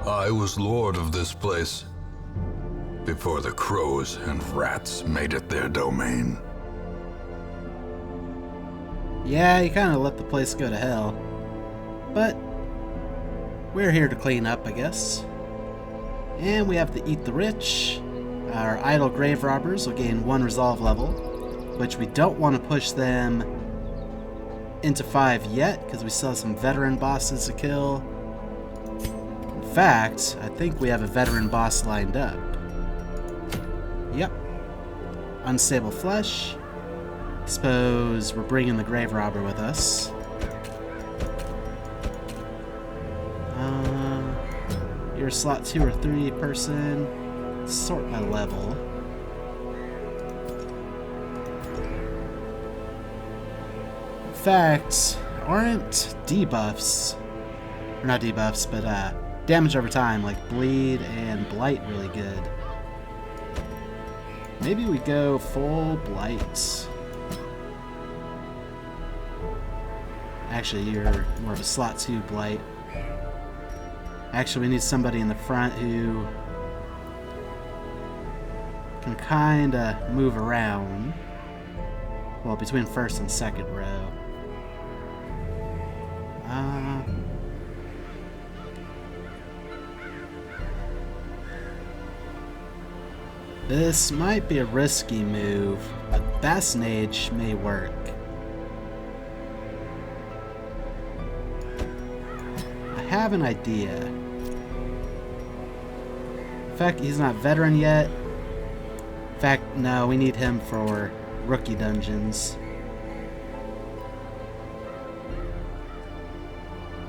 I was lord of this place before the crows and rats made it their domain. Yeah, you kind of let the place go to hell. But we're here to clean up, I guess. And we have to eat the rich. Our idle grave robbers will gain 1 resolve level, which we don't want to push them into 5 yet, because we still have some veteran bosses to kill. In fact, I think we have a veteran boss lined up. Yep. Unstable flesh. Suppose we're bringing the grave robber with us. You're a slot 2 or 3 person. Sort by level. In fact, aren't debuffs, or not debuffs, but damage over time, like bleed and blight, really good? Maybe we go full blight. Actually, you're more of a slot 2 blight. Actually, we need somebody in the front who can kinda move around. Well, between first and second row. This might be a risky move, but Bassinage may work. I have an idea. In fact, he's not veteran yet. In fact, no, we need him for rookie dungeons.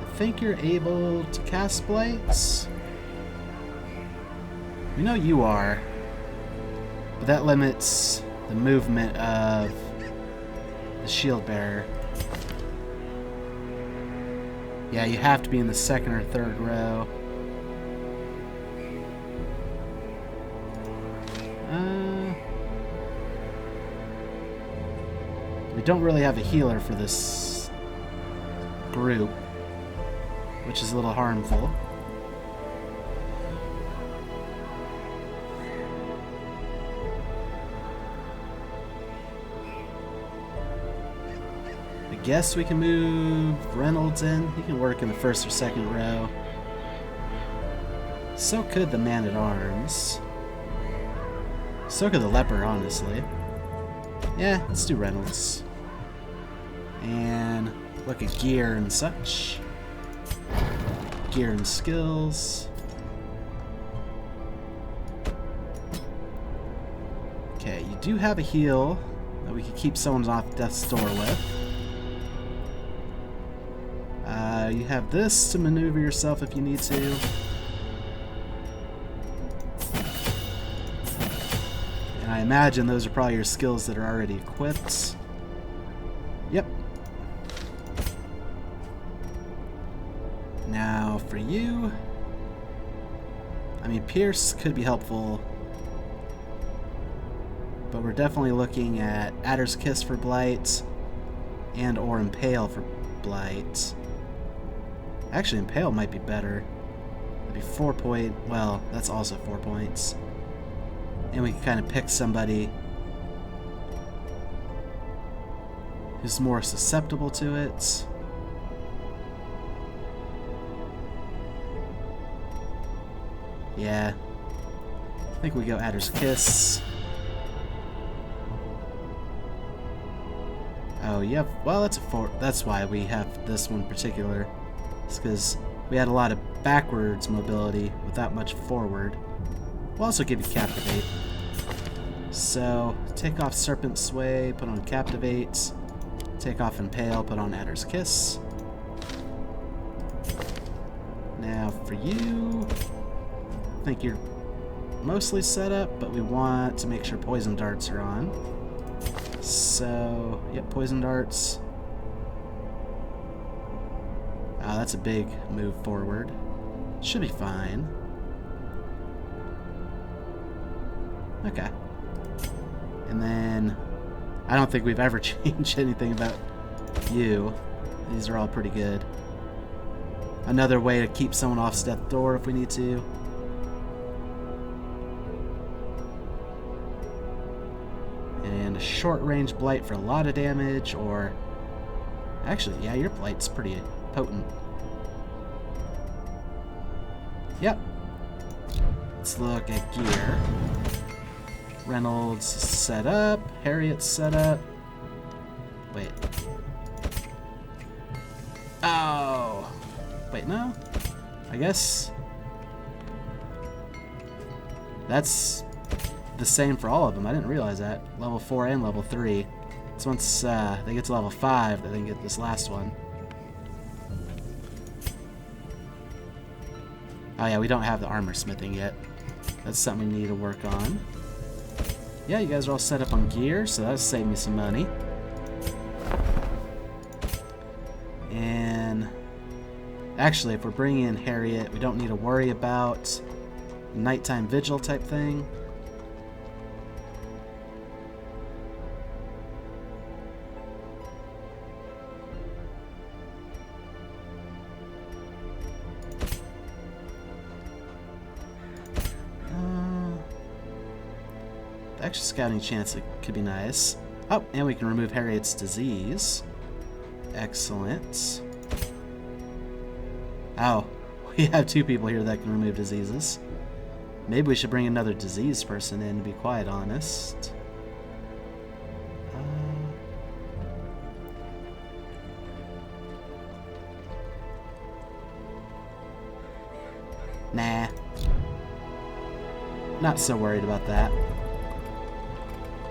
I think you're able to cast blights. We know you are. But that limits the movement of the shield bearer. Yeah, you have to be in the second or third row. We don't really have a healer for this group, which is a little harmful. I guess we can move Reynolds in. He can work in the first or second row. So could the Man-at-Arms. So could the Leper, honestly. Yeah, let's do Reynolds. And look at gear and such. Gear and skills. Okay, you do have a heal that we could keep someone off death's door with. You have this to maneuver yourself if you need to. And I imagine those are probably your skills that are already equipped. Yep. Now for you, I mean, Pierce could be helpful, but we're definitely looking at Adder's Kiss for Blight and or Impale for Blight. Actually, Impale might be better. That'd be 4 point. Well, that's also 4 points. And we can kind of pick somebody who's more susceptible to it. Yeah. I think we go Adder's Kiss. Oh, yeah. Well, that's a 4. That's why we have this one in particular. It's because we had a lot of backwards mobility without much forward. We'll also give you Captivate. So, take off Serpent Sway, put on Captivate. Take off Impale, put on Adder's Kiss. Now for you, I think you're mostly set up, but we want to make sure Poison Darts are on. So, yep, Poison Darts. That's a big move forward. Should be fine. Okay. And then, I don't think we've ever changed anything about you. These are all pretty good. another way to keep someone off death's door if we need to. And a short-range blight for a lot of damage, or... Actually, yeah, your blight's pretty potent. Yep. Let's look at gear. Reynolds set up. Harriet's set up. Wait. Oh! Wait, no? I guess... That's the same for all of them. I didn't realize that. Level 4 and level 3. So once they get to level 5, they can get this last one. Oh yeah, we don't have the armor smithing yet. That's something we need to work on. Yeah, you guys are all set up on gear, so that'll save me some money. And actually, if we're bringing in Harriet, we don't need to worry about nighttime vigil type thing. Extra scouting chance, it could be nice. Oh, and we can remove Harriet's disease. Excellent. Oh, we have 2 people here that can remove diseases. Maybe we should bring another disease person in, to be quite honest. Nah. Not so worried about that.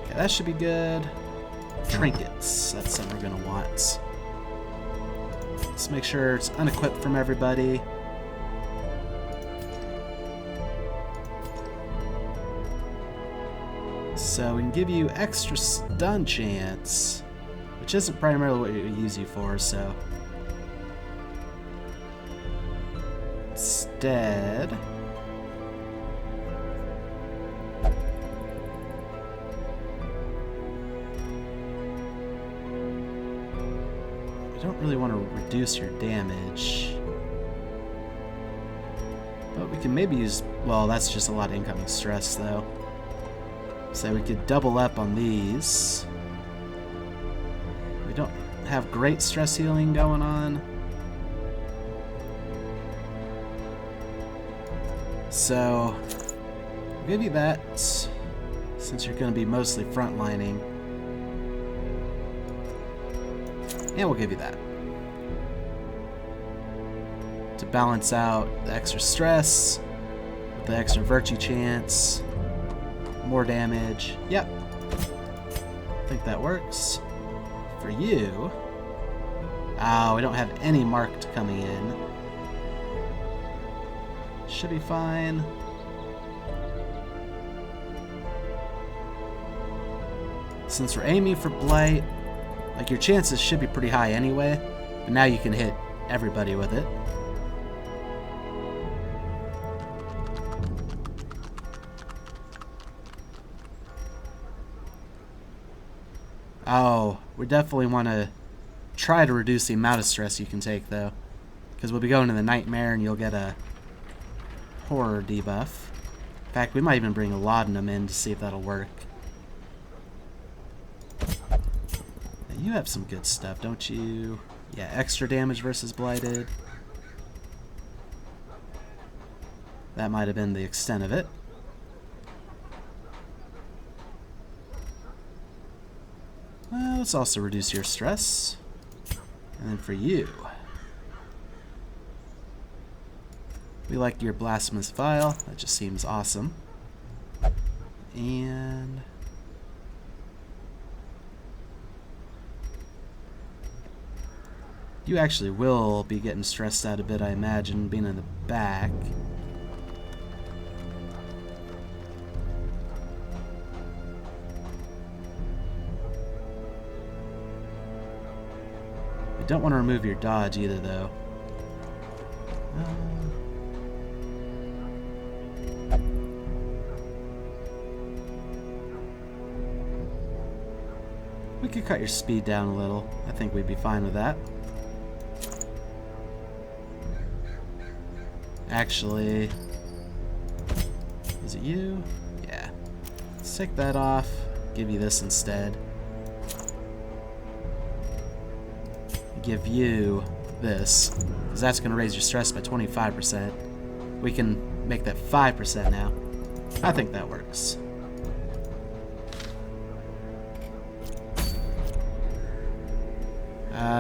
Okay, that should be good. Trinkets. That's something we're going to want. Let's make sure it's unequipped from everybody. So we can give you extra stun chance, which isn't primarily what we use you for, so... Instead... I don't really want to reduce your damage. But we can maybe use... Well, that's just a lot of incoming stress, though. So we could double up on these. We don't have great stress healing going on. So, I'll give you that, since you're going to be mostly frontlining. And we'll give you that. To balance out the extra stress, with the extra virtue chance, more damage. Yep. I think that works. For you... Oh, we don't have any marked coming in. Should be fine. Since we're aiming for Blight, like, your chances should be pretty high anyway, but now you can hit everybody with it. Oh, we definitely want to try to reduce the amount of stress you can take, though, because we'll be going to the Nightmare and you'll get a horror debuff. In fact, we might even bring a laudanum in to see if that'll work. Now, you have some good stuff, don't you? Yeah, extra damage versus blighted. That might have been the extent of it. Well, let's also reduce your stress. And then for you, we like your blasphemous vial. That just seems awesome. And you actually will be getting stressed out a bit, I imagine, being in the back. We don't want to remove your dodge either, though. We could cut your speed down a little. I think we'd be fine with that. Actually, is it you? Yeah. Let's take that off. Give you this instead. Give you this, because that's going to raise your stress by 25%. We can make that 5% now. I think that works.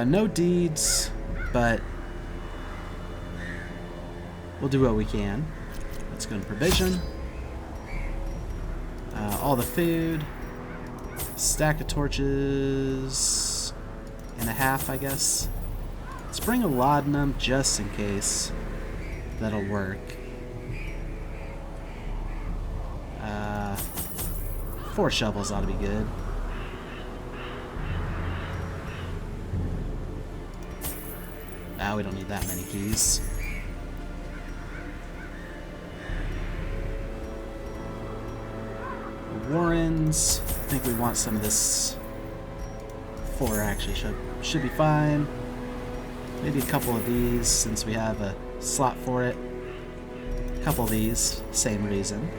No deeds, but we'll do what we can. Let's go to provision. All the food. Stack of torches and a half, I guess. Let's bring a laudanum just in case. That'll work. 4 shovels ought to be good. We don't need that many keys. Warrens. I think we want some of this. 4 actually should be fine. Maybe a couple of these since we have a slot for it. A couple of these, same reason.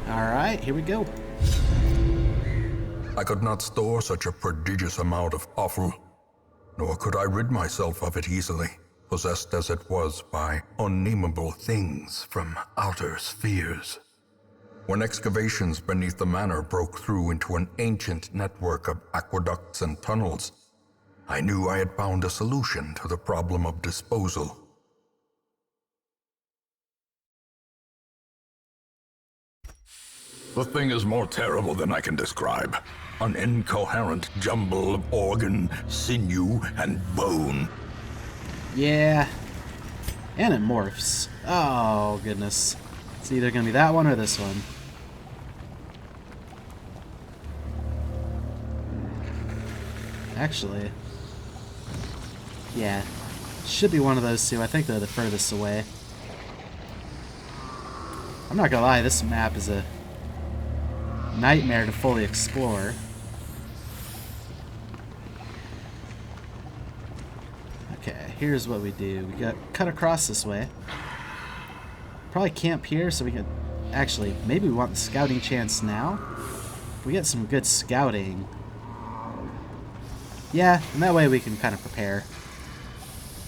Alright, here we go. I could not store such a prodigious amount of offal, nor could I rid myself of it easily, possessed as it was by unnameable things from outer spheres. When excavations beneath the manor broke through into an ancient network of aqueducts and tunnels, I knew I had found a solution to the problem of disposal. The thing is more terrible than I can describe. An incoherent jumble of organ, sinew, and bone. Yeah. And it morphs. Oh, goodness. It's either going to be that one or this one. Actually, yeah. Should be one of those two. I think they're the furthest away. I'm not going to lie, this map is a nightmare to fully explore. Okay, here's what we do. We got cut across this way. Probably camp here so we can... Actually, maybe we want the scouting chance now. If we get some good scouting... Yeah, and that way we can kind of prepare.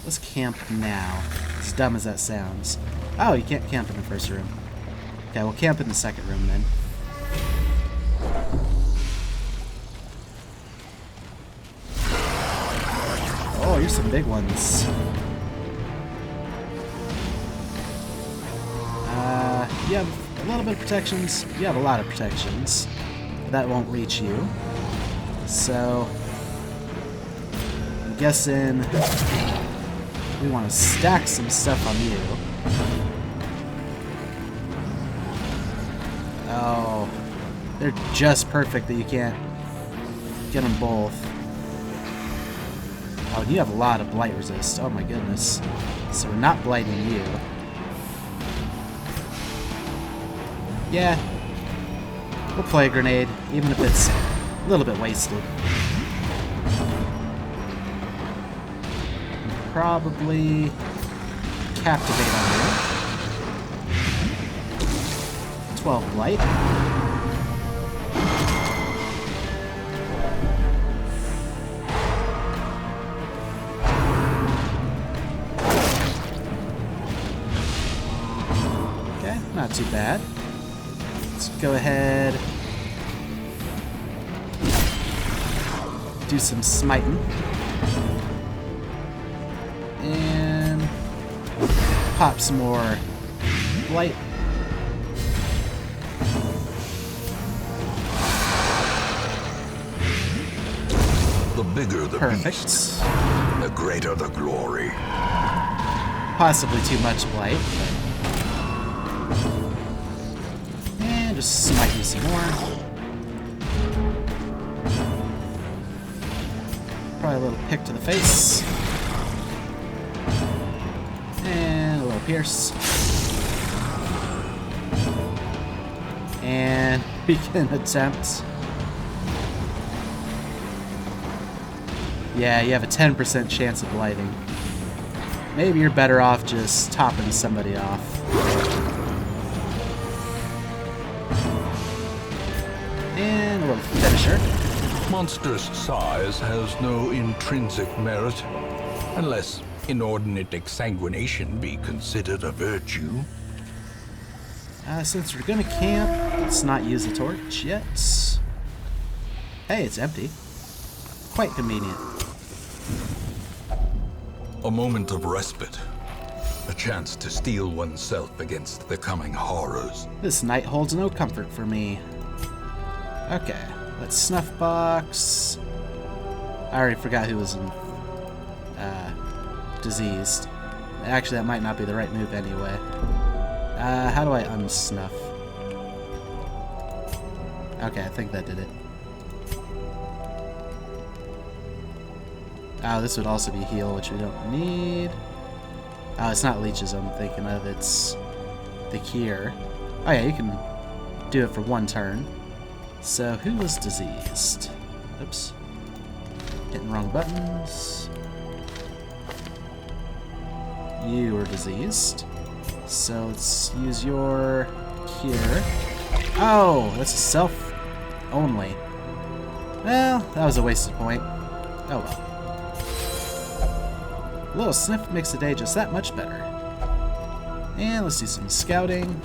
Let's camp now. As dumb as that sounds. Oh, you can't camp in the first room. Okay, we'll camp in the second room then. Oh, here's some big ones. You have a little bit of protections. You have a lot of protections. That won't reach you. So, I'm guessing we want to stack some stuff on you. Oh, they're just perfect that you can't get them both. Oh, and you have a lot of blight resist. Oh my goodness. So we're not blighting you. Yeah. We'll play a grenade, even if it's a little bit wasted. Probably captivate on you. 12 blight. Okay, not too bad. Let's go ahead. Do some smiting. And pop some more blight. The bigger the Perfect. beast, the greater the glory. Possibly too much blight. And just smite you some more. Probably a little pick to the face. And a little pierce. And we can attempt. Yeah, you have a 10% chance of blighting. Maybe you're better off just topping somebody off. And a little finisher. Monster's size has no intrinsic merit, unless inordinate exsanguination be considered a virtue. Since we're gonna camp, let's not use the torch yet. Hey, it's empty. Quite convenient. A moment of respite. A chance to steel oneself against the coming horrors. This night holds no comfort for me. Okay, let's snuff box. I already forgot who was diseased. Actually, that might not be the right move anyway. How do I unsnuff? Okay, I think that did it. Oh, this would also be heal, which we don't need. Oh, it's not leeches I'm thinking of, it's the cure. Oh yeah, you can do it for one turn. So, who was diseased? Oops. Hitting wrong buttons. You were diseased. So, let's use your cure. Oh, that's a self only. Well, that was a wasted point. Oh well. A little sniff makes the day just that much better. And let's do some scouting.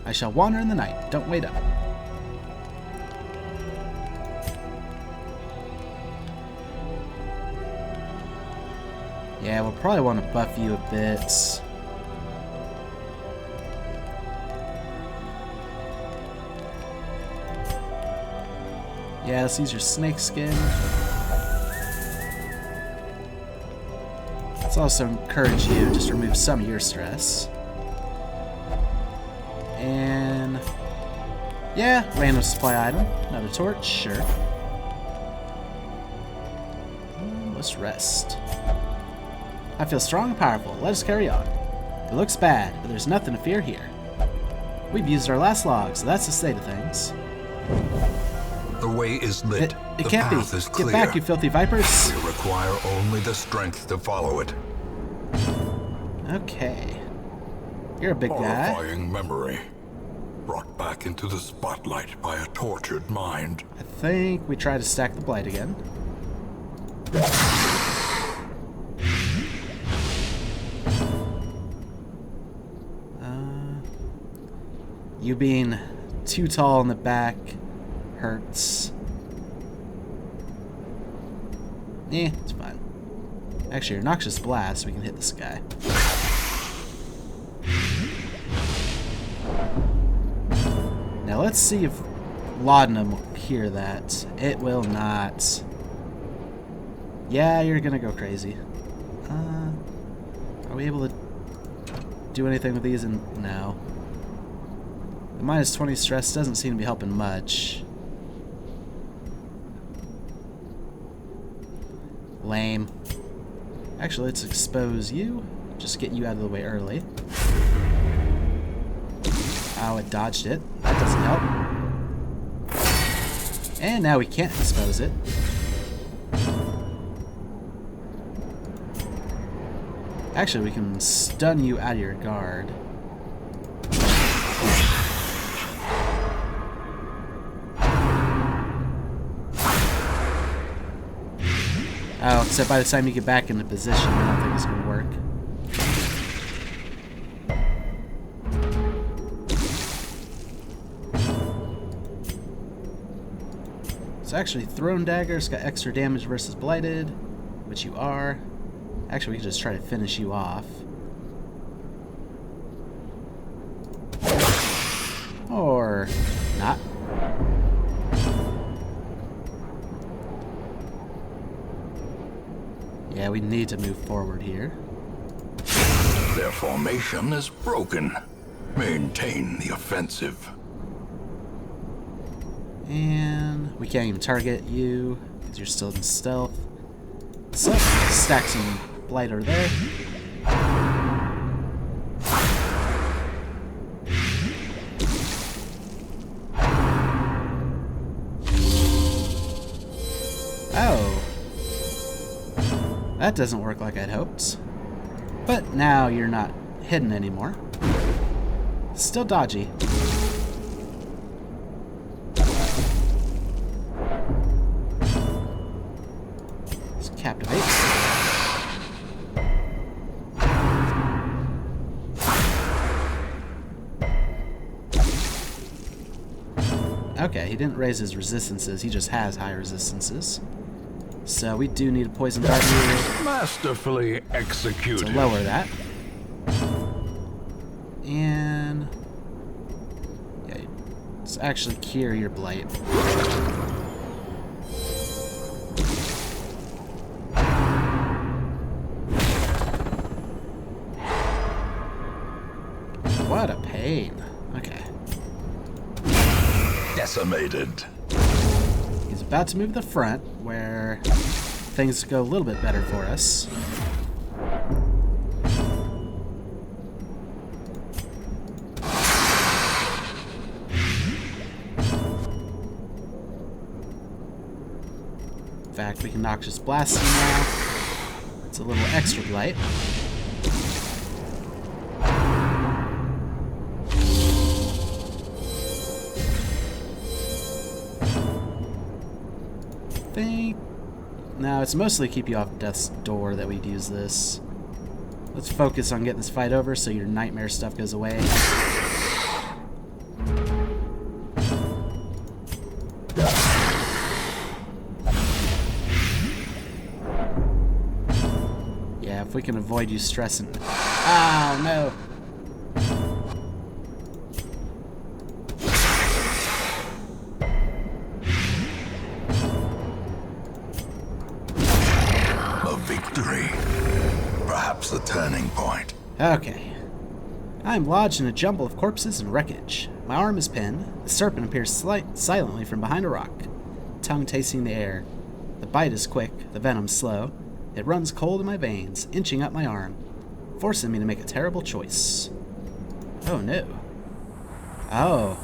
I shall wander in the night. Don't wait up. Yeah, we'll probably want to buff you a bit. Yeah, let's use your snake skin. Let's also encourage you, just remove some of your stress. And yeah, random supply item. Another torch, sure. Let's rest. I feel strong and powerful. Let us carry on. It looks bad, but there's nothing to fear here. We've used our last log, so that's the state of things. The way is lit. It the can't be. path is clear. Get back, you filthy vipers. We require only the strength to follow it. Okay. You're a big guy. Horrifying memory. Brought back into the spotlight by a tortured mind. I think we try to stack the blight again. You being too tall in the back hurts. It's fine. Actually, your noxious blast, we can hit this guy. Now let's see if laudanum will hear that. It will not. Yeah, you're gonna go crazy. Are we able to do anything with these? No. The minus 20 stress doesn't seem to be helping much. Lame. Actually, let's expose you. Just get you out of the way early. Oh, it dodged it. That doesn't help. And now we can't expose it. Actually, we can stun you out of your guard. Oh, except by the time you get back into position, I don't think it's going to work. So actually, Thrown Dagger's got extra damage versus Blighted, which you are. Actually, we can just try to finish you off. Or not. Yeah, we need to move forward here. Their formation is broken. Maintain the offensive. And we can't even target you because you're still in stealth. So, stack some blighter there. Oh. That doesn't work like I'd hoped. But now you're not hidden anymore. Still dodgy. Let's captivate. Okay, he didn't raise his resistances, he just has high resistances. So we do need a poison dart here. Masterfully executed. To lower that. And yeah, let's actually cure your blight. What a pain. Okay. Decimated. He's about to move to the front, where things go a little bit better for us. In fact, we can Noxious Blast him now. It's a little extra blight. No, it's mostly keep you off death's door that we'd use this. Let's focus on getting this fight over so your nightmare stuff goes away. Yeah, if we can avoid you stressing. Oh, no. Victory. Perhaps the turning point. Okay. I am lodged in a jumble of corpses and wreckage. My arm is pinned. The serpent appears silently from behind a rock, tongue tasting the air. The bite is quick, the venom slow. It runs cold in my veins, inching up my arm, forcing me to make a terrible choice. Oh no. Oh.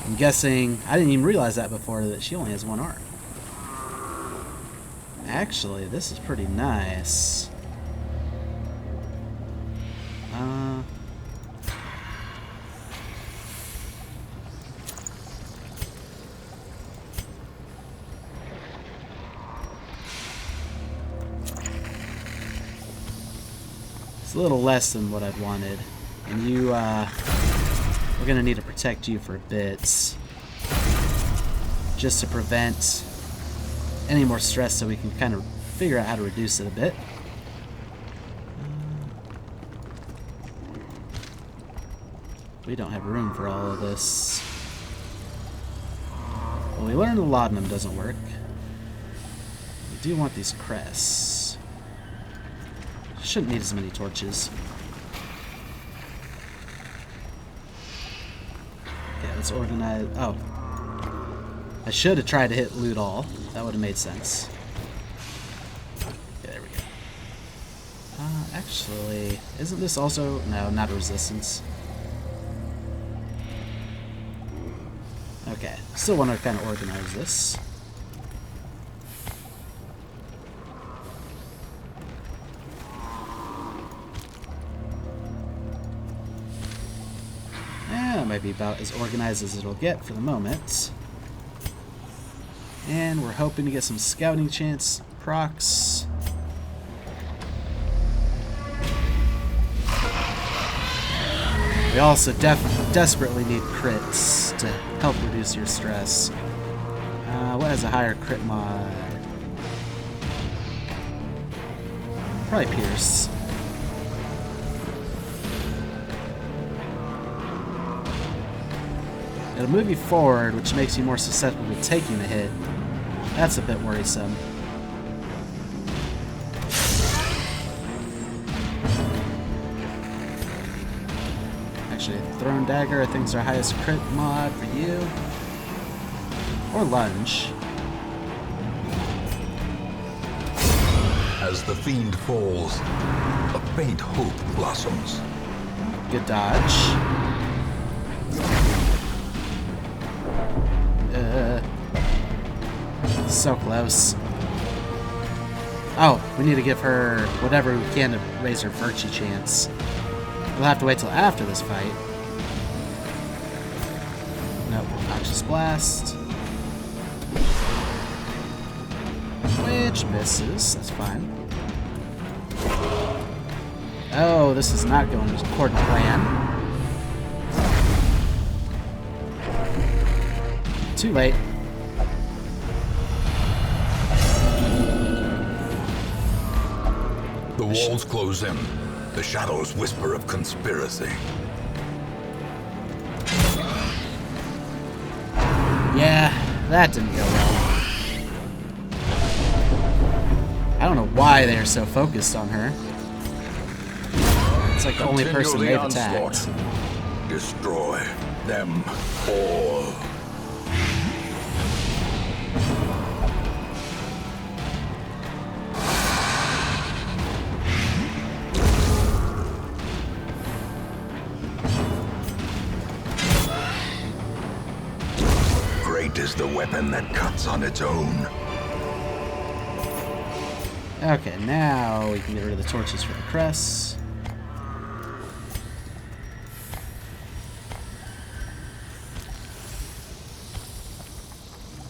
I'm guessing... I didn't even realize that before, that she only has one arm. Actually, this is pretty nice. It's a little less than what I'd wanted. And you, we're gonna need to protect you for bits. Just to prevent any more stress, so we can kind of figure out how to reduce it a bit. We don't have room for all of this. Well, we learned the laudanum doesn't work. We do want these crests. Shouldn't need as many torches. Okay, let's organize... Oh. I should have tried to hit loot all. That would have made sense. Okay, there we go. Actually, isn't this also... No, not a resistance. Okay, still want to kind of organize this. Yeah, that might be about as organized as it'll get for the moment. And we're hoping to get some scouting chance procs. We also desperately need crits to help reduce your stress. What has a higher crit mod? Probably Pierce. It'll move you forward, which makes you more susceptible to taking the hit. That's a bit worrisome. Actually, Thrown Dagger I think is our highest crit mod for you. Or Lunge. As the fiend falls, a faint hope blossoms. Good dodge. So close. Oh, we need to give her whatever we can to raise her virtue chance. We'll have to wait till after this fight. Nope, Noxious Blast. Which misses, that's fine. Oh, this is not going according to plan. Too late. The walls close in. The shadows whisper of conspiracy. Yeah, that didn't go well. I don't know why they're so focused on her. It's like the only person they've attacked. Destroy them all. Great is the weapon that cuts on its own. Okay, now we can get rid of the torches for the crests.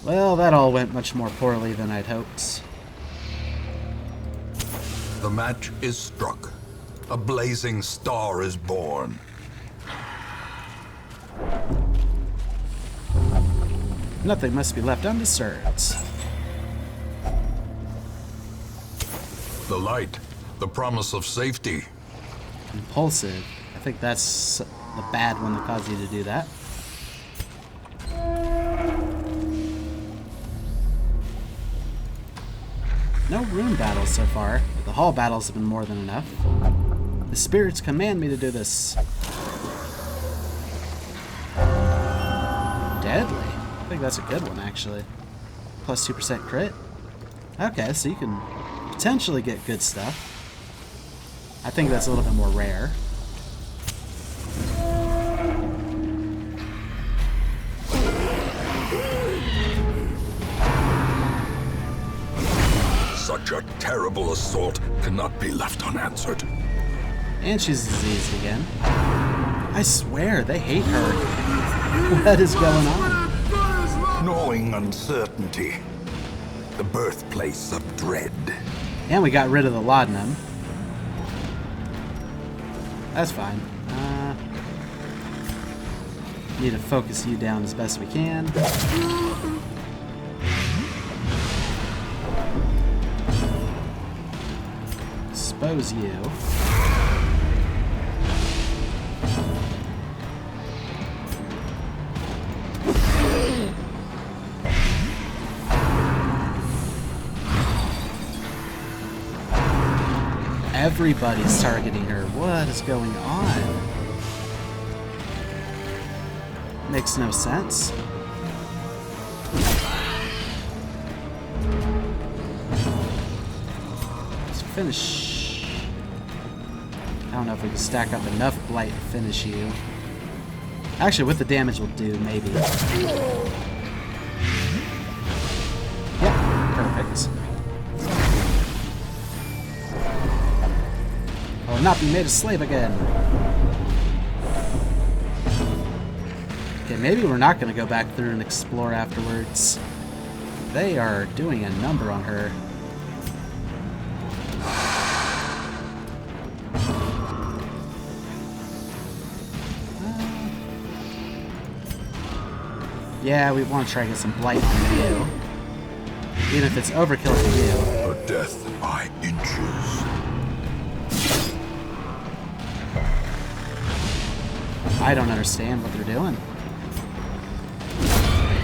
Well, that all went much more poorly than I'd hoped. The match is struck. A blazing star is born. Nothing must be left undisturbed. The light, the promise of safety. Impulsive. I think that's the bad one that caused you to do that. No room battles so far, but the hall battles have been more than enough. The spirits command me to do this. Deadly. I think that's a good one, actually. Plus 2% crit. Okay, so you can potentially get good stuff. I think that's a little bit more rare. Such a terrible assault cannot be left unanswered. And she's diseased again. I swear, they hate her. What is going on? Gnawing uncertainty. The birthplace of dread. And we got rid of the laudanum. That's fine. Need to focus you down as best we can. Expose you. Everybody's targeting her. What is going on? Makes no sense. Let's finish. I don't know if we can stack up enough blight to finish you. Actually, with the damage we'll do, maybe. Yep, perfect. I will not be made a slave again. Okay, maybe we're not going to go back through and explore afterwards. They are doing a number on her. Yeah, we want to try to get some blight on you. Even if it's overkill for you. A death by inches. I don't understand what they're doing.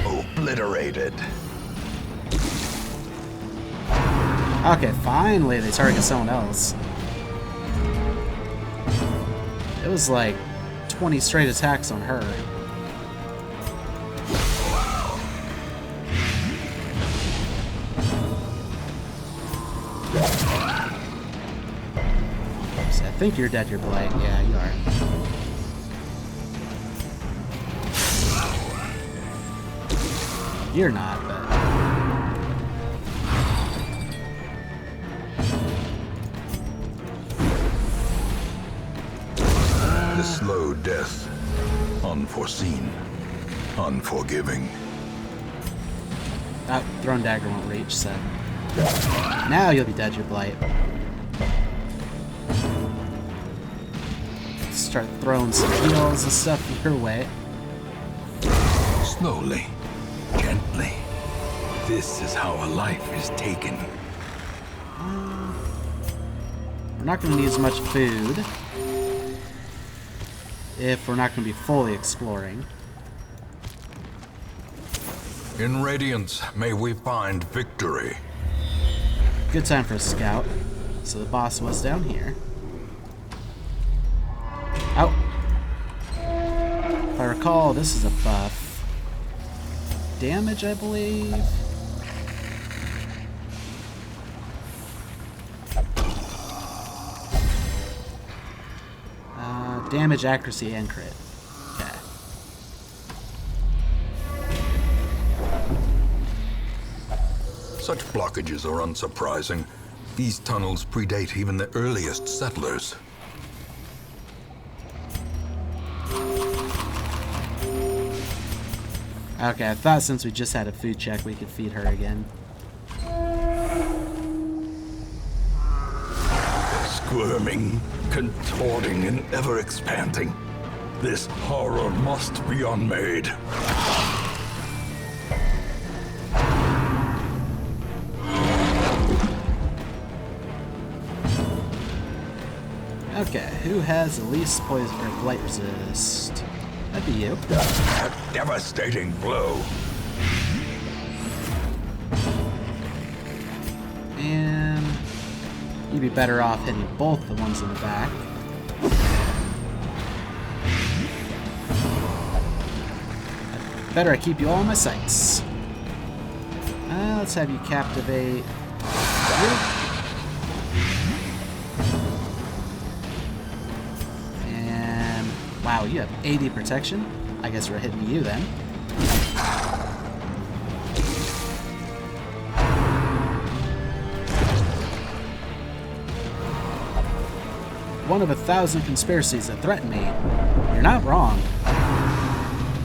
Obliterated. Okay, finally they target someone else. It was like 20 straight attacks on her. So I think you're dead, you're blight. Yeah, you are. You're not, but... The slow death. Unforeseen. Unforgiving. Oh, Thrown Dagger won't reach, so... Now you'll be dead, your blight. Start throwing some heals and stuff your way. Slowly. Gently. This is how a life is taken. We're not going to need as much food if we're not going to be fully exploring. In Radiance, may we find victory. Good time for a scout. So the boss was down here. Oh! If I recall, this is a buff. Damage, I believe? Damage, accuracy, and crit. Okay. Such blockages are unsurprising. These tunnels predate even the earliest settlers. Okay, I thought since we just had a food check, we could feed her again. Squirming, contorting, and ever expanding. This horror must be unmade. Okay, who has the least poison or blight resist? That'd be you. A devastating blow. And you'd be better off hitting both the ones in the back. Better I keep you all in my sights. Let's have you captivate. And wow, you have 80 protection. I guess we're hitting you then. One of 1,000 conspiracies that threaten me. You're not wrong.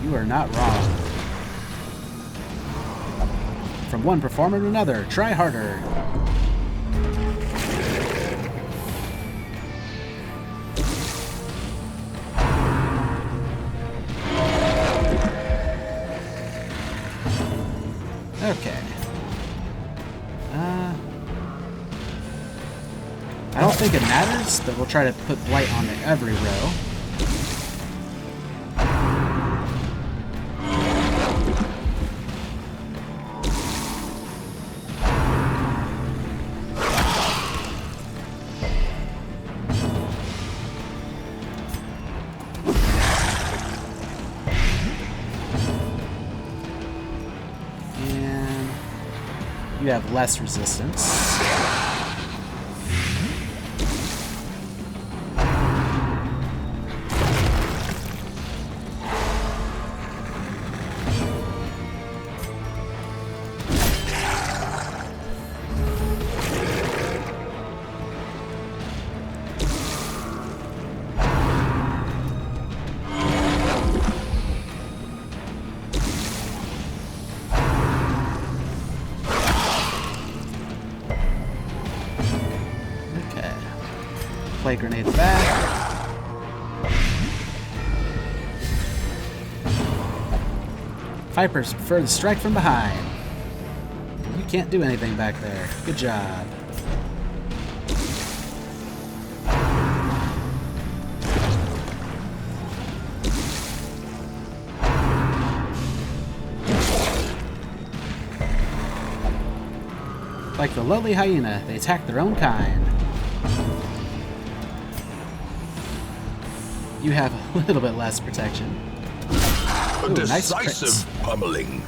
You are not wrong. From one performer to another, try harder. Okay. I don't think it matters, but we'll try to put blight on every row. And you have less resistance. Play grenade back. Vipers prefer to strike from behind. You can't do anything back there. Good job. Like the lowly hyena, they attack their own kind. You have a little bit less protection. A Ooh, decisive nice pummeling.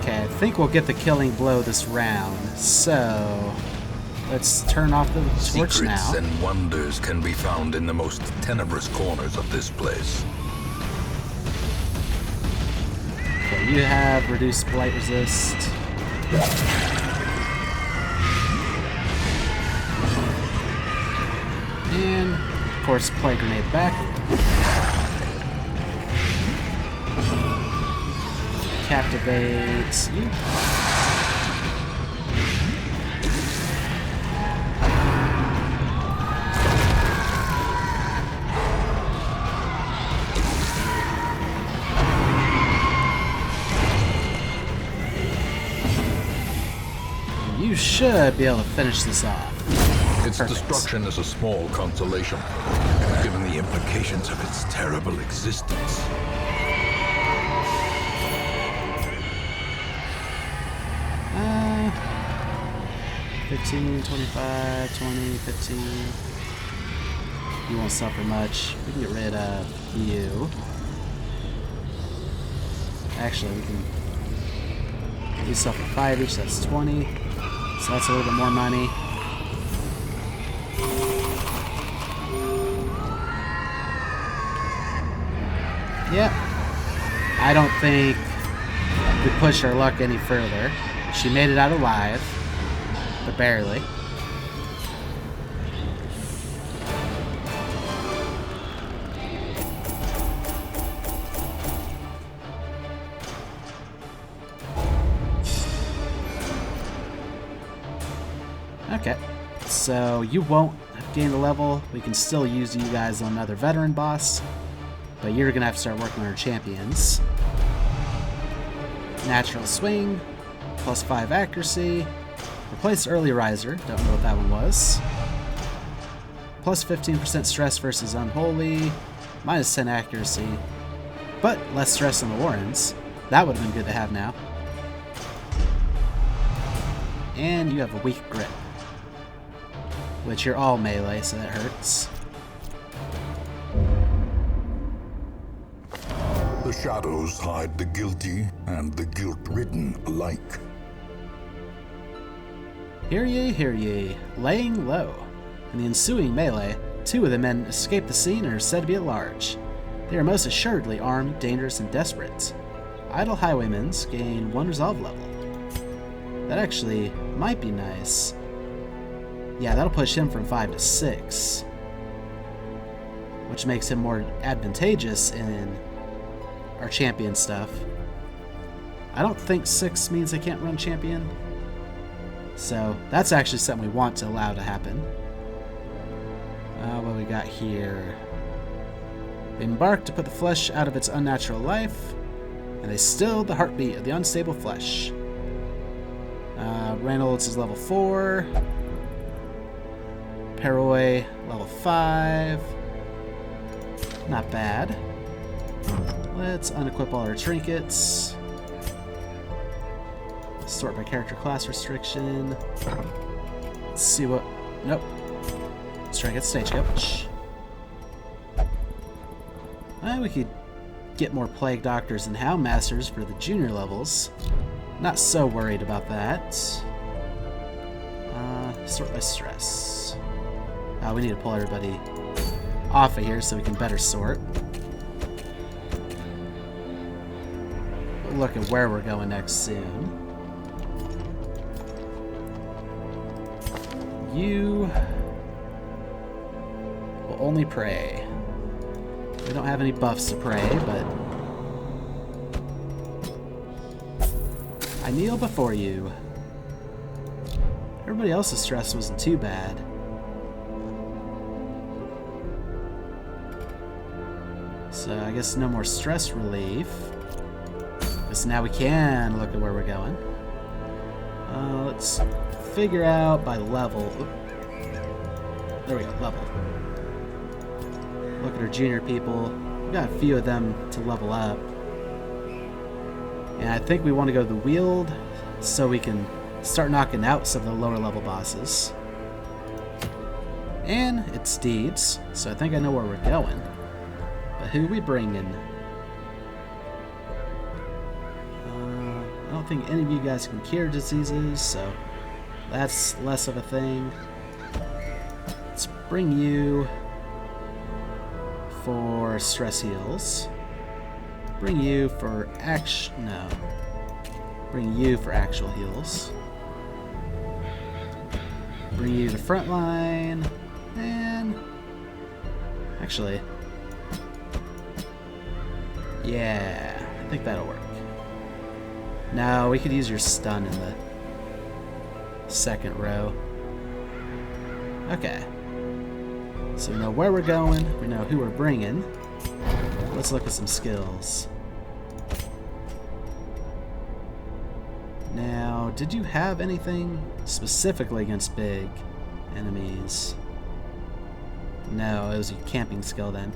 Okay, I think we'll get the killing blow this round. So Let's turn off the torch Secrets now. and wonders can be found in the most tenebrous corners of this place. Okay, you have reduced blight resist. And, of course, plague grenade back. Captivates you. You should be able to finish this off. Its Perfect. destruction is a small consolation, given the implications of its terrible existence. Uh, 15, 25, 20, 15. You won't suffer much. We can get rid of you. Actually, we can get you suffer 5 each, that's 20. So that's a little bit more money. Yep. I don't think we push our luck any further. She made it out alive, but barely. Okay, so you won't have gained a level. We can still use you guys on another veteran boss, but you're gonna have to start working on our champions. Natural swing, plus 5 accuracy. Replace early riser, don't know what that one was. Plus 15% stress versus unholy, minus 10 accuracy, but less stress on the Warrens. That would have been good to have now. And you have a weak grip, which you're all melee, so that hurts. The shadows hide the guilty and the guilt-ridden alike. Hear ye, laying low. In the ensuing melee, 2 of the men escape the scene and are said to be at large. They are most assuredly armed, dangerous, and desperate. Idle highwaymen gain 1 resolve level. That actually might be nice. Yeah, that'll push him from 5 to 6, which makes him more advantageous in our champion stuff. I don't think 6 means I can't run champion, so that's actually something we want to allow to happen. What we got here? They embark to put the flesh out of its unnatural life, and they still the heartbeat of the unstable flesh. Reynolds is level 4. Peroy, level 5. Not bad. Let's unequip all our trinkets. Sort by character class restriction. Let's see what... Nope. Let's try and get stagecoach. We could get more plague doctors and hound masters for the junior levels. Not so worried about that. Sort by stress. We need to pull everybody off of here so we can better sort. We'll look at where we're going next soon. You will only pray. We don't have any buffs to pray, but I kneel before you. Everybody else's stress wasn't too bad. So I guess no more stress relief. Guess now we can look at where we're going. Let's figure out by level. There we go, level. Look at our junior people. We got a few of them to level up. And I think we want to go to the wield so we can start knocking out some of the lower level bosses. And it's deeds, so I think I know where we're going. But who we bringing? I don't think any of you guys can cure diseases, so That's less of a thing. Let's bring you for stress heals. Bring you for Bring you for actual heals. Bring you to frontline. And actually, yeah, I think that'll work. Now we could use your stun in the second row. Okay. So we know where we're going. We know who we're bringing. Let's look at some skills. Now, did you have anything specifically against big enemies? No, it was a camping skill then.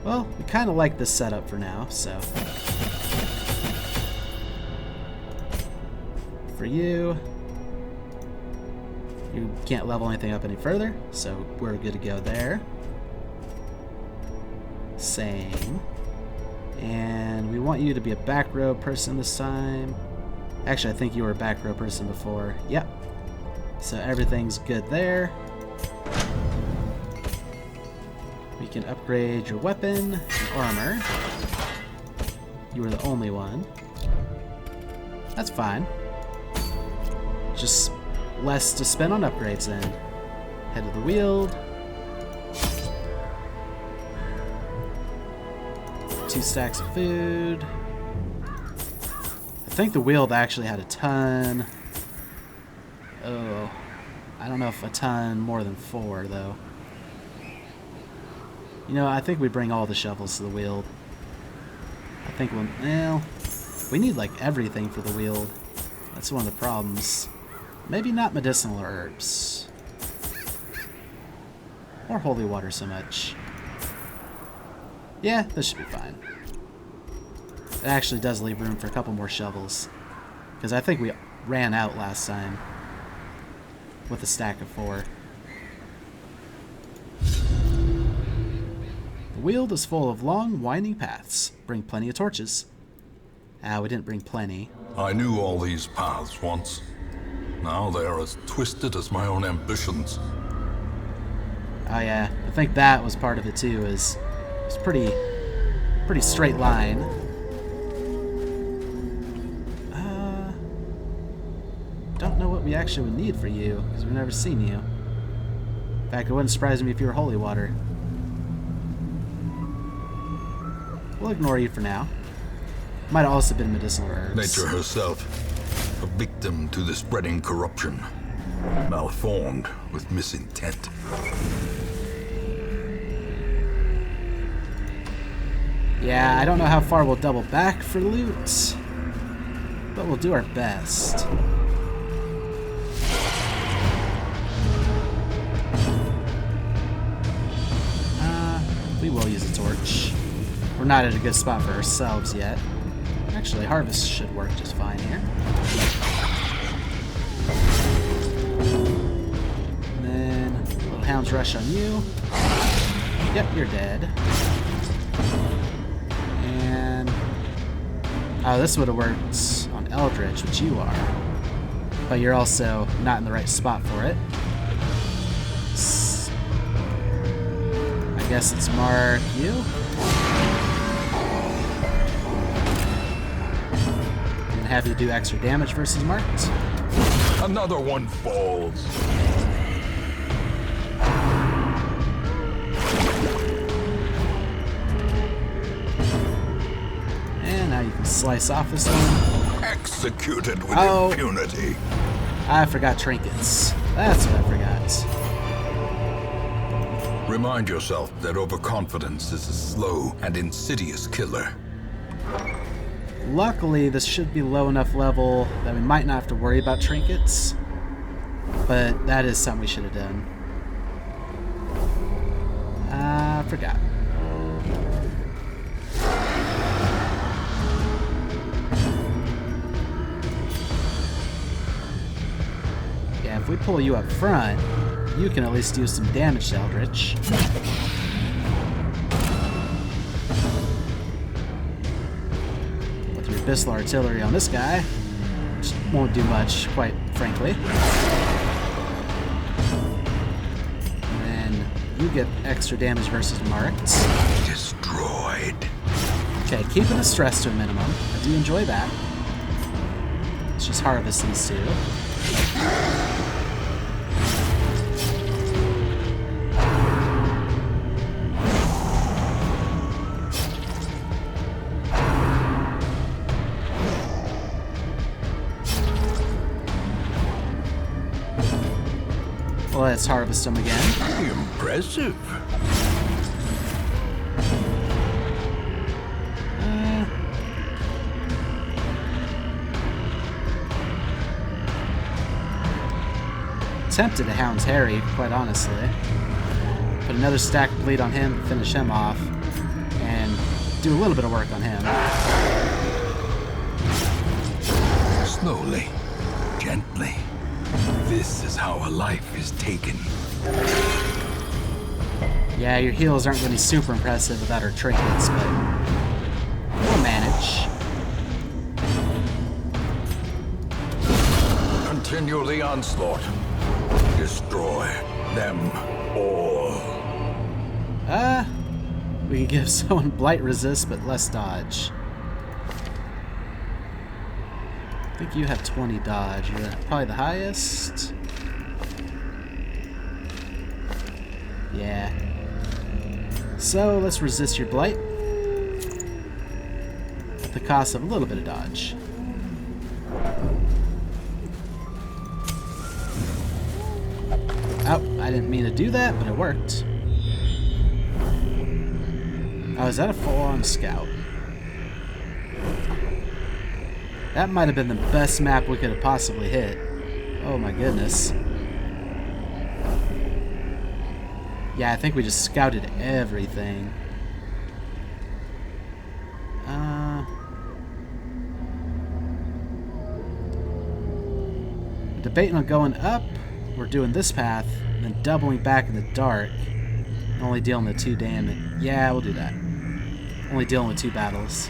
Well, we kind of like this setup for now, so. For you, you can't level anything up any further, so we're good to go there. Same. And we want you to be a back row person this time. Actually, I think you were a back row person before. Yep. So everything's good there. We can upgrade your weapon and armor. You were the only one. That's fine. Just less to spend on upgrades then. Head of the Wield. 2 stacks of food. I think the Wield actually had a ton. Oh, I don't know if a ton more than 4 though. You know, I think we bring all the shovels to the Wield. I think well, we need like everything for the Wield. That's one of the problems. Maybe not medicinal herbs. Or holy water so much. Yeah, this should be fine. It actually does leave room for a couple more shovels. Because I think we ran out last time. With a stack of 4. The Wield is full of long, winding paths. Bring plenty of torches. Ah, we didn't bring plenty. I knew all these paths once. Now they are as twisted as my own ambitions. Oh yeah, I think that was part of it too. It's pretty straight line. Don't know what we actually would need for you because we've never seen you. In fact, it wouldn't surprise me if you were holy water. We'll ignore you for now. Might have also been medicinal herbs. Nature herself, a victim to the spreading corruption, malformed with misintent. Yeah, I don't know how far we'll double back for loot, but we'll do our best. We will use a torch. We're not at a good spot for ourselves yet. Actually, harvest should work just fine here. And then a little hound's rush on you. Yep, you're dead. And oh, this would have worked on Eldritch, which you are. But you're also not in the right spot for it. I guess it's mark you. And have you do extra damage versus marked. Another one falls. And now you can slice off this one. Executed with Oh. impunity. I forgot trinkets. That's what I forgot. Remind yourself that overconfidence is a slow and insidious killer. Luckily, this should be low enough level that we might not have to worry about trinkets. But that is something we should have done. I forgot. Yeah, if we pull you up front, you can at least do some damage to Eldritch. With your Abyssal Artillery on this guy, which won't do much, quite frankly. And then you get extra damage versus marked. Destroyed. Okay, keeping the stress to a minimum. I do enjoy that. Let's just harvest these two. Let's harvest them again. Impressive. Tempted to hound Harry, quite honestly. Put another stack of bleed on him to finish him off, and do a little bit of work on him. Slowly, gently. This is how a life is taken. Yeah, your heals aren't going to be super impressive without our trinkets, but we'll manage. Continue the onslaught. Destroy them all. We can give someone blight resist, but less dodge. I think you have 20 dodge. You're probably the highest. Yeah. So let's resist your blight at the cost of a little bit of dodge. Oh, I didn't mean to do that, but it worked. Oh, is that a full-on scout? That might have been the best map we could have possibly hit. Oh my goodness. Yeah, I think we just scouted everything. Debating on going up, or doing this path, and then doubling back in the dark. Only dealing with 2 damage. Yeah, we'll do that. Only dealing with 2 battles.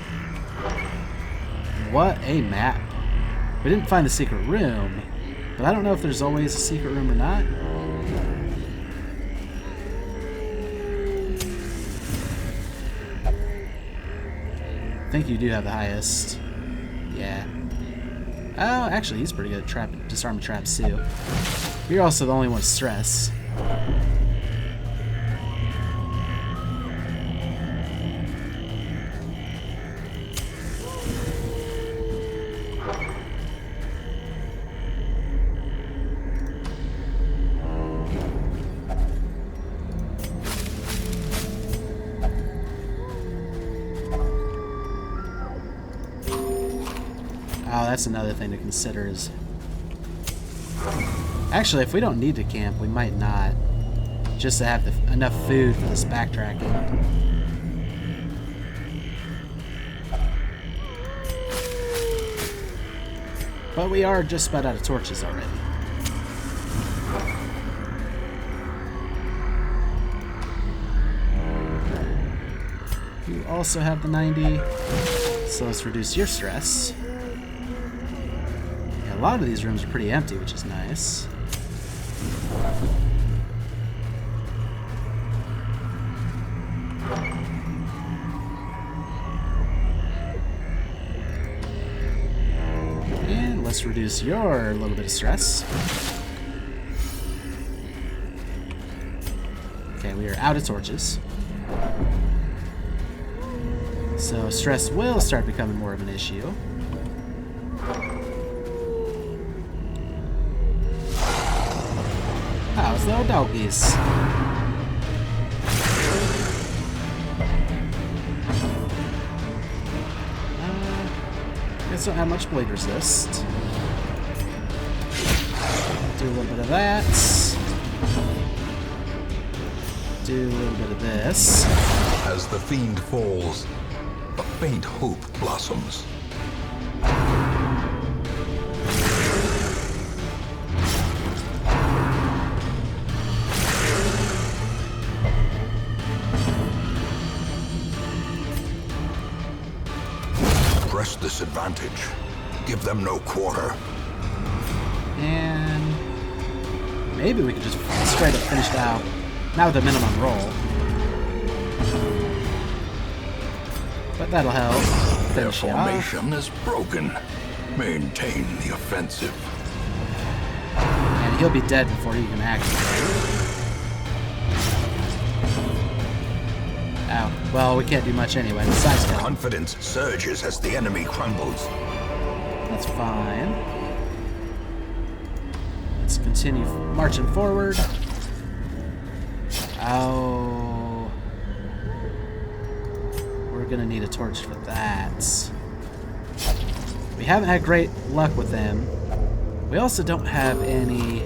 What a map. We didn't find the secret room, but I don't know if there's always a secret room or not. I think you do have the highest. Yeah. Oh, actually, he's pretty good at disarming traps too. You're also the only one with stress. Oh, that's another thing to consider is... Actually, if we don't need to camp, we might not. Just to have enough food for this backtracking. But we are just about out of torches already. You also have the 90, so let's reduce your stress. A lot of these rooms are pretty empty, which is nice. And let's reduce your little bit of stress. Okay, we are out of torches. So stress will start becoming more of an issue. How's little doggies? Guess don't have much blade resist. Do a little bit of that. Do a little bit of this. As the fiend falls, a faint hope blossoms. Press this advantage. Give them no quarter. And maybe we could just straight up finish it out. Not with a minimum roll. But that'll help. Their Finish it off. formation is broken. Maintain the offensive. And he'll be dead before he can activate. Ow. Well, we can't do much anyway. Besides that. Confidence surges as the enemy crumbles. That's fine. Let's continue marching forward. Oh. We're gonna need a torch for that. We haven't had great luck with them. We also don't have any...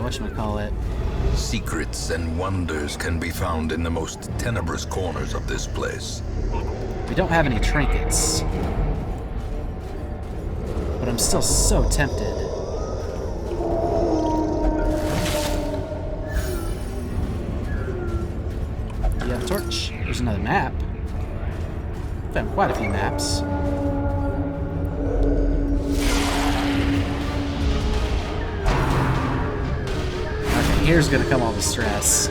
whatchamacallit? Secrets and wonders can be found in the most tenebrous corners of this place. We don't have any trinkets. But I'm still so tempted. Do you have a torch? There's another map. Found quite a few maps. Okay, here's gonna come all the stress.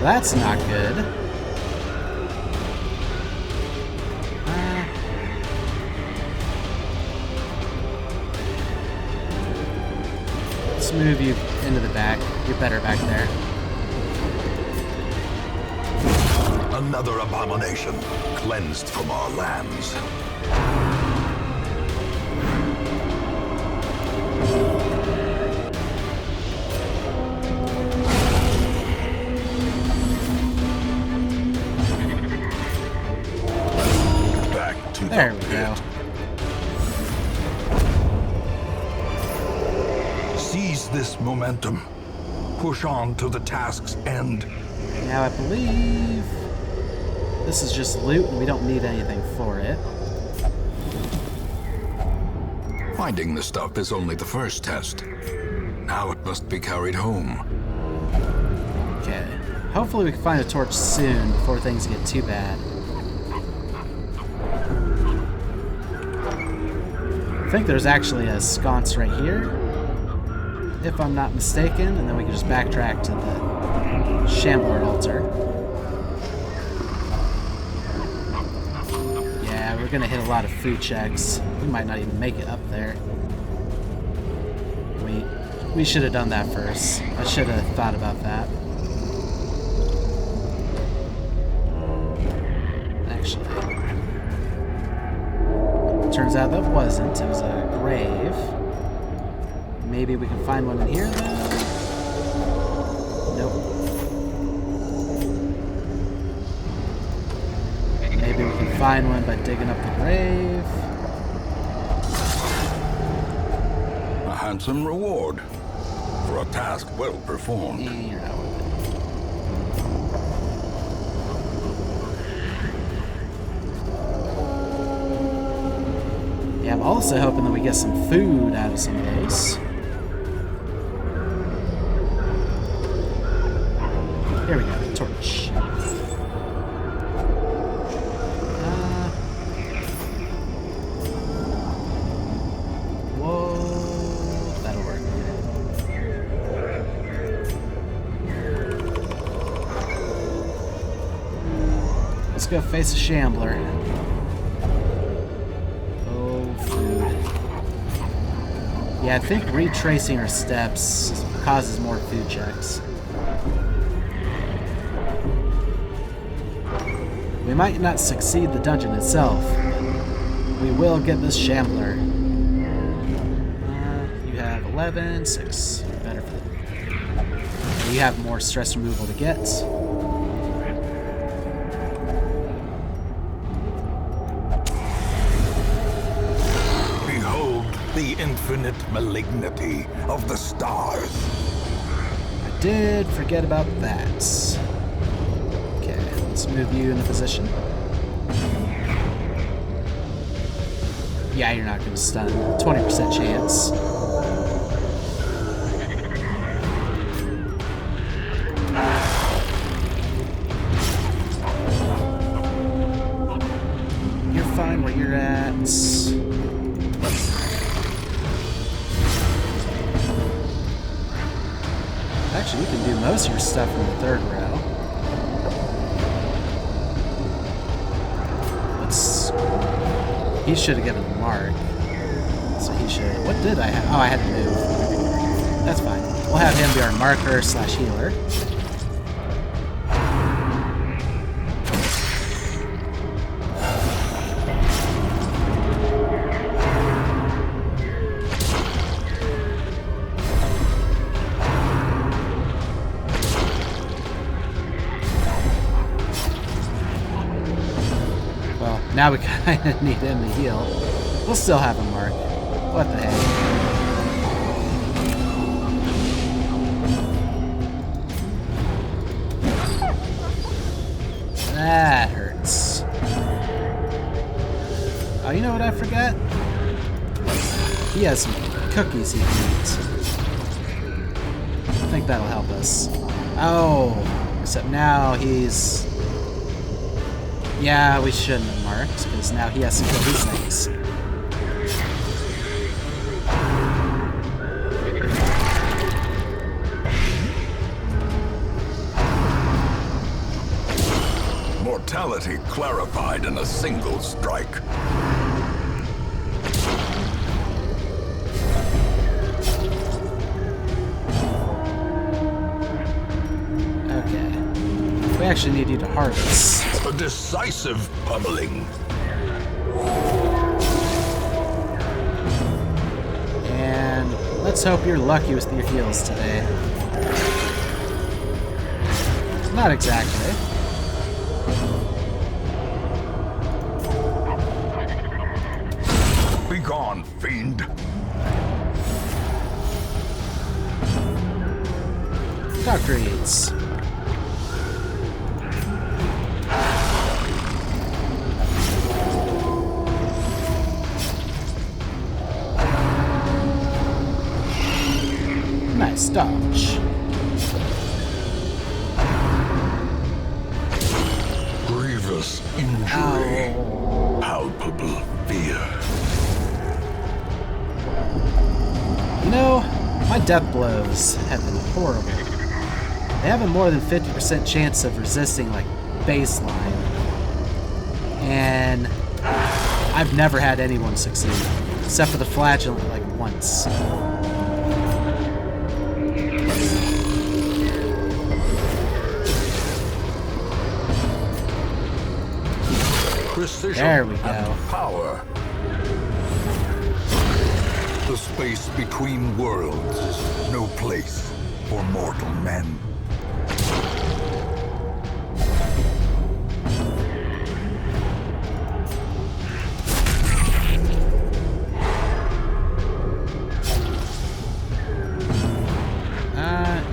That's not good. Let's move you into the back. You're better back there. Another abomination cleansed from our lands. There we go. Seize this momentum. Push on to the task's end. Now I believe this is just loot and we don't need anything for it. Finding the stuff is only the first test. Now it must be carried home. Okay. Hopefully we can find a torch soon before things get too bad. I think there's actually a sconce right here, if I'm not mistaken, and then we can just backtrack to the Shambler altar. Yeah, we're gonna hit a lot of food checks. We might not even make it up there. We should have done that first. I should have thought about that. Actually. Turns out that wasn't. It was a grave. Maybe we can find one in here, though? Nope. Maybe we can find one by digging up the grave. A handsome reward for a task well performed. You're out with it. Yeah, I'm also hoping that we get some food out of some of those. Here we go, torch. Whoa, that'll work. Let's go face a Shambler. Yeah, I think retracing our steps causes more food checks. We might not succeed the dungeon itself, but we will get this Shambler. You have 11, 6. Better for that. we have more stress removal to get. Behold the infinite malignity of the stars. I did forget about that. Okay, let's move you into position. Yeah, you're not going to stun. 20% chance. You're fine where you're at. Actually, you can do most of your stuff in the third row. He should have given a mark. So he should. What did I have? Oh, I had to move. That's fine. We'll have him be our marker / healer. Now we kind of need him to heal. We'll still have him mark. What the heck? That hurts. Oh, you know what I forgot? He has some cookies he can eat. I think that'll help us. Oh, except now he's... Yeah, we shouldn't have marked, because now he has to kill these things. Mortality clarified in a single strike. Okay. We actually need you to harvest. A decisive pummeling. And let's hope you're lucky with your heals today. Not exactly. Be gone, fiend. Concretes. Nice dodge. Grievous injury. Ow. Palpable fear. You know, my death blows have been horrible. They have a more than 50% chance of resisting, like, baseline. And I've never had anyone succeed. Except for the flagellant, like, once. Precision There we go. and power. The space between worlds is no place for mortal men.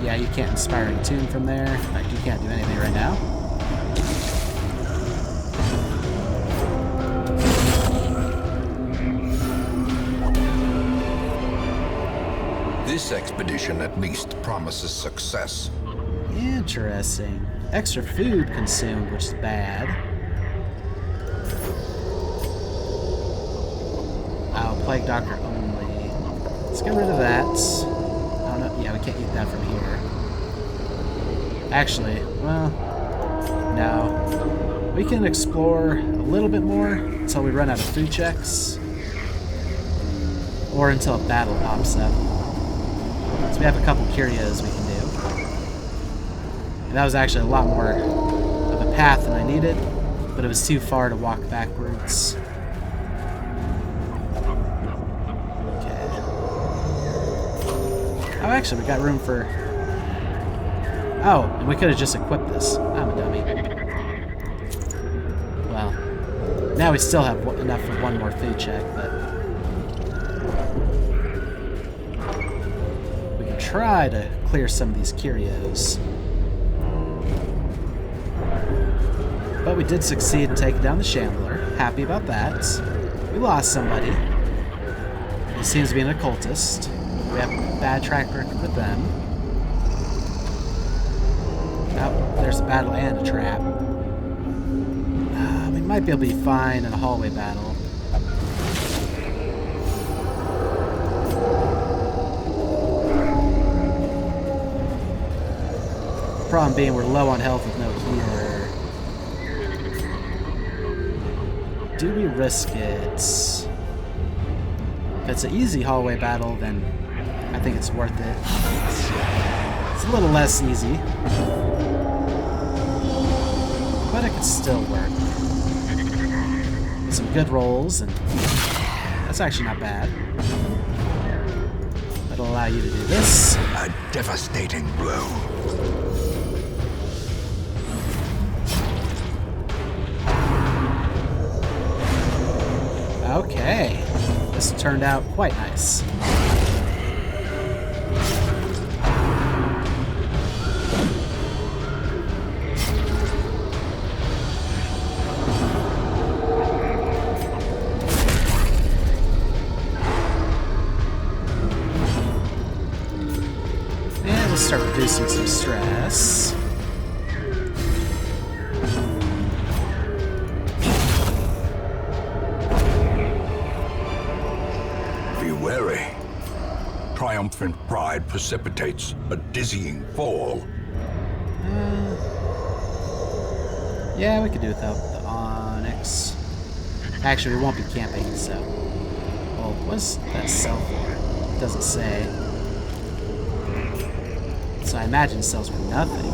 Yeah, you can't inspiring tune from there. In fact, you can't do anything right now. This expedition at least promises success. Interesting. Extra food consumed, which is bad. Oh, Plague Doctor only. Let's get rid of that. I don't know. Yeah, we can't eat that from here. Actually, well, no. We can explore a little bit more until we run out of food checks. Or until a battle pops up. So we have a couple curios we can do. And that was actually a lot more of a path than I needed, but it was too far to walk backwards. Okay. Oh, actually, we got room for Oh, and we could have just equipped this. I'm a dummy. Well, now we still have enough for one more food check, but we can try to clear some of these curios. But we did succeed in taking down the Shambler. Happy about that. We lost somebody. He seems to be an occultist. We have a bad track record with them. Oh, there's a battle and a trap. We might be able to be fine in a hallway battle. Problem being we're low on health with no healer. Do we risk it? If it's an easy hallway battle, then I think it's worth it. It's a little less easy, but it could still work. Some good rolls, and that's actually not bad. That'll allow you to do this. A devastating blow. Okay, this turned out quite nice. And we'll start reducing some stress. Triumphant pride precipitates a dizzying fall. Yeah, we could do without the Onyx. Actually, we won't be camping, so... Well, what's that sell for? It doesn't say. So I imagine it sells for nothing.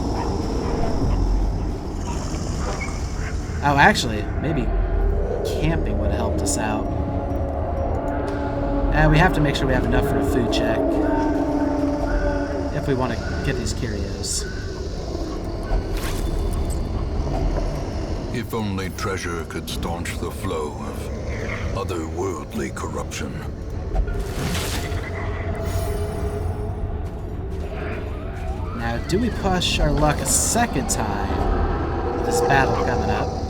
Oh, actually, maybe camping would have helped us out. We have to make sure we have enough for a food check if we want to get these curios. If only treasure could staunch the flow of otherworldly corruption. Now, do we push our luck a second time with this battle coming up?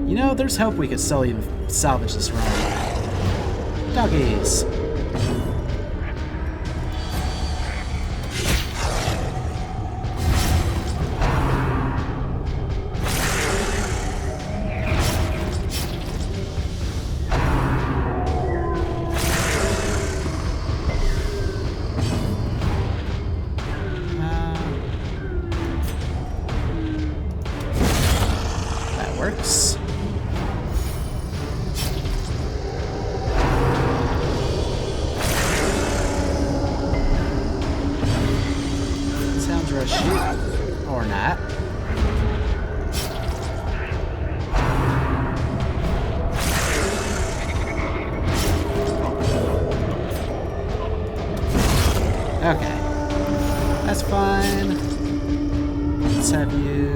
You know, there's hope we could still even salvage this run. Doggies. That works. Shoot. Or not. Okay. That's fine. Let's have you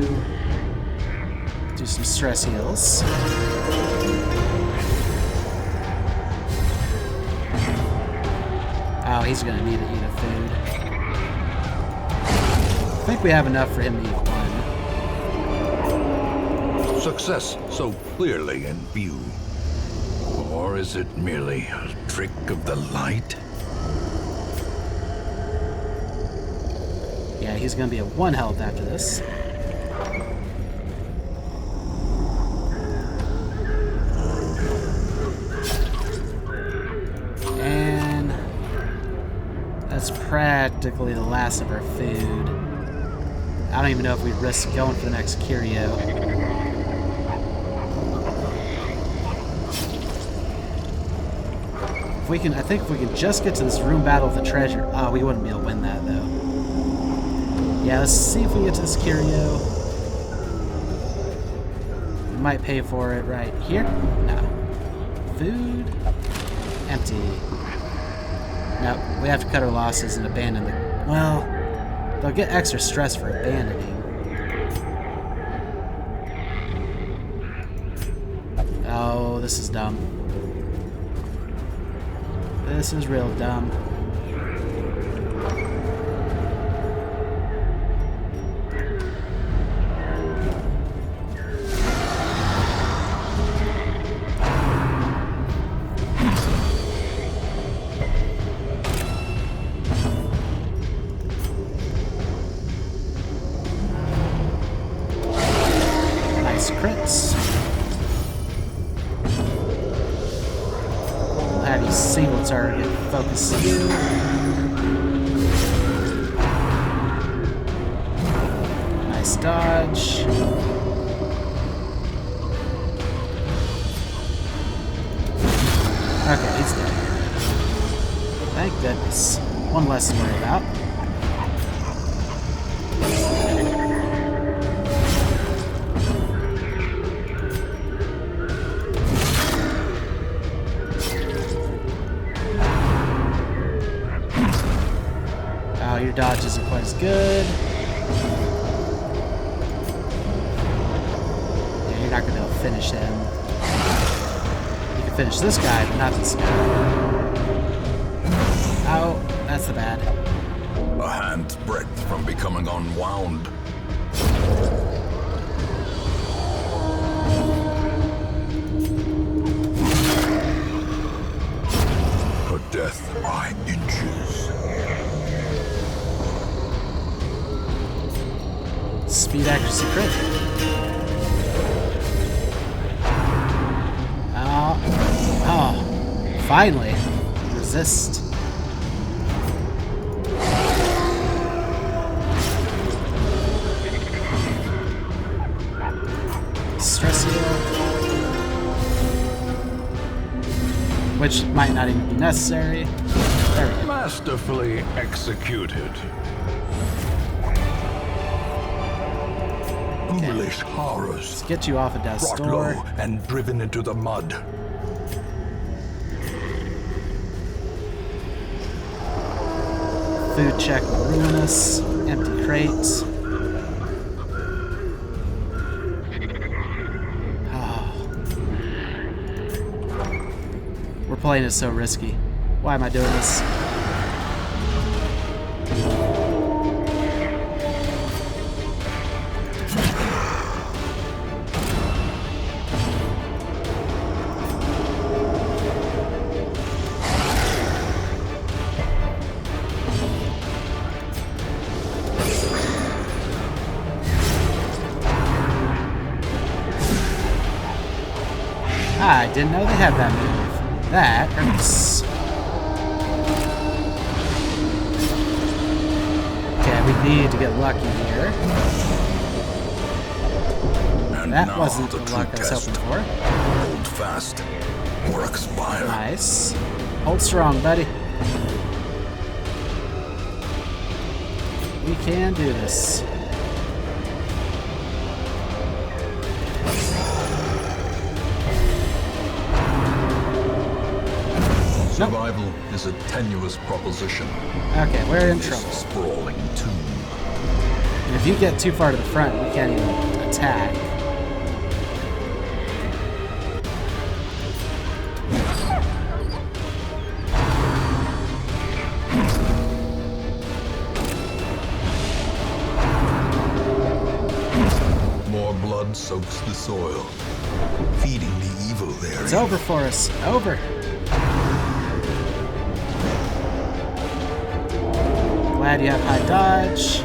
do some stress heals. Oh, he's gonna need to eat a food. I think we have enough for him to eat one. Success so clearly in view. Or is it merely a trick of the light? Yeah, he's gonna be at 1 health after this. And that's practically the last of our food. I don't even know if we'd risk going for the next curio. If we can, I think if we can just get to this room battle of the treasure. Oh, we wouldn't be able to win that though. Yeah, let's see if we can get to this curio. might pay for it right here. No. Food. Empty. Nope, we have to cut our losses and abandon the... Well, they'll get extra stress for abandoning. Oh, this is dumb. This is real dumb. Nice crits. We'll have you single target focus you. Nice dodge. Okay, he's dead. Thank goodness. One less to worry about. Oh, your dodge isn't quite as good. Yeah, you're not going to be able to finish him. You can finish this guy, but not this guy. Oh, that's the bad. A hand's breadth from becoming unwound. A death by inches. Speed accuracy crit. Oh, finally. Resist. Stress heal. Which might not even be necessary. There we go. Masterfully executed. Ghoulish horrors. Let's get you off of death's Brought door. low and driven into the mud. Food check will ruin us. Empty crates. Oh. We're playing it so risky. Why am I doing this? I didn't know they had that move. That hurts. Okay, we need to get lucky here. And That now wasn't the the true luck I was test. hoping for. Hold fast or expire. Nice. Hold strong, buddy. We can do this. Survival is a tenuous proposition. Okay, we're in This trouble. sprawling tomb. And if you get too far to the front, we can't even attack. More blood soaks the soil, feeding the evil therein. It's over for us. Over. Glad you have high dodge.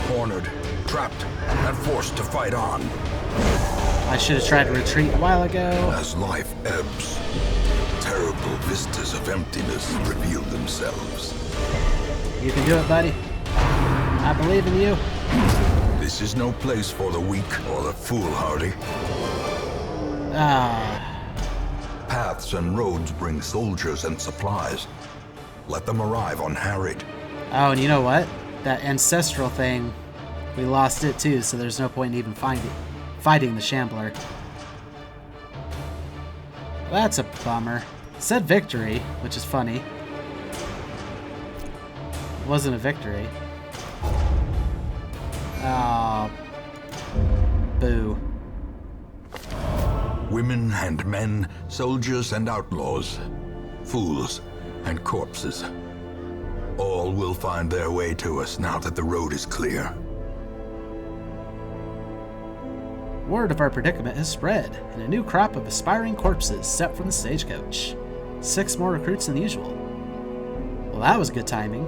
Cornered, trapped, and forced to fight on. I should have tried to retreat a while ago. As life ebbs, terrible vistas of emptiness reveal themselves. You can do it, buddy. I believe in you. This is no place for the weak or the foolhardy. Ah, Paths and roads bring soldiers and supplies. Let them arrive unharried. oh, and you know what? That ancestral thing, we lost it too, so there's no point in even fighting the Shambler. That's a bummer. It said victory, which is funny. It wasn't a victory. Oh. Boo. Women and men, soldiers and outlaws, fools and corpses. All will find their way to us now that the road is clear. Word of our predicament has spread, and a new crop of aspiring corpses set from the stagecoach. 6 more recruits than usual. Well, that was good timing.